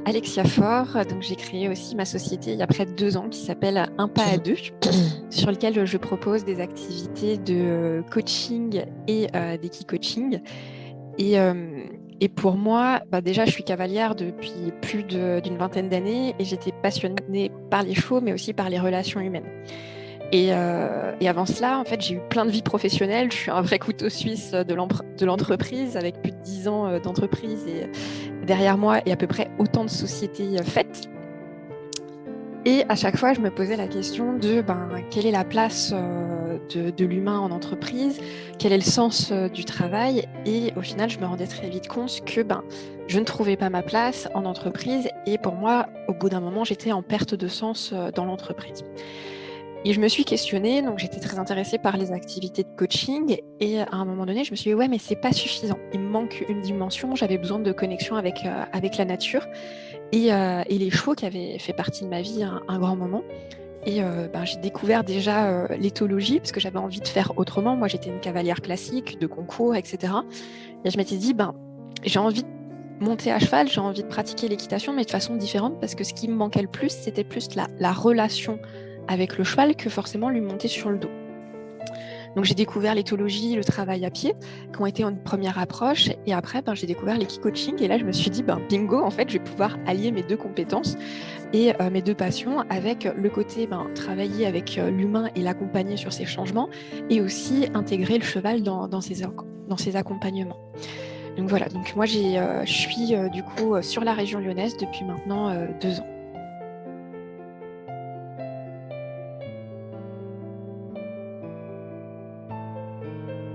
Alexia Faure, donc j'ai créé aussi ma société il y a près de 2 ans qui s'appelle Un pas à deux, sur lequel je propose des activités de coaching et d'équi-coaching. Et, euh, et pour moi, déjà, je suis cavalière depuis plus d'une vingtaine d'années et j'étais passionnée par les chevaux, mais aussi par les relations humaines. Et avant cela, en fait, j'ai eu plein de vies professionnelles. Je suis un vrai couteau suisse de l'entreprise, avec plus de 10 ans d'entreprise et derrière moi et à peu près autant de sociétés faites. Et à chaque fois, je me posais la question de quelle est la place de l'humain en entreprise, quel est le sens du travail. Et au final, je me rendais très vite compte que je ne trouvais pas ma place en entreprise. Et pour moi, au bout d'un moment, j'étais en perte de sens dans l'entreprise. Et je me suis questionnée, donc j'étais très intéressée par les activités de coaching. Et à un moment donné, je me suis dit, ouais, mais c'est pas suffisant. Il me manque une dimension. J'avais besoin de connexion avec la nature et les chevaux qui avaient fait partie de ma vie un grand moment. Et j'ai découvert déjà l'éthologie parce que j'avais envie de faire autrement. Moi, j'étais une cavalière classique de concours, etc. Et je m'étais dit, j'ai envie de monter à cheval, j'ai envie de pratiquer l'équitation, mais de façon différente parce que ce qui me manquait le plus, c'était plus la relation avec le cheval que forcément lui monter sur le dos. Donc j'ai découvert l'éthologie, le travail à pied, qui ont été une première approche. Et après, j'ai découvert l'équi-coaching. Et là, je me suis dit, bingo, en fait, je vais pouvoir allier mes deux compétences et mes deux passions avec le côté travailler avec l'humain et l'accompagner sur ses changements et aussi intégrer le cheval dans ses accompagnements. Donc voilà, donc moi je suis du coup sur la région lyonnaise depuis maintenant 2 ans.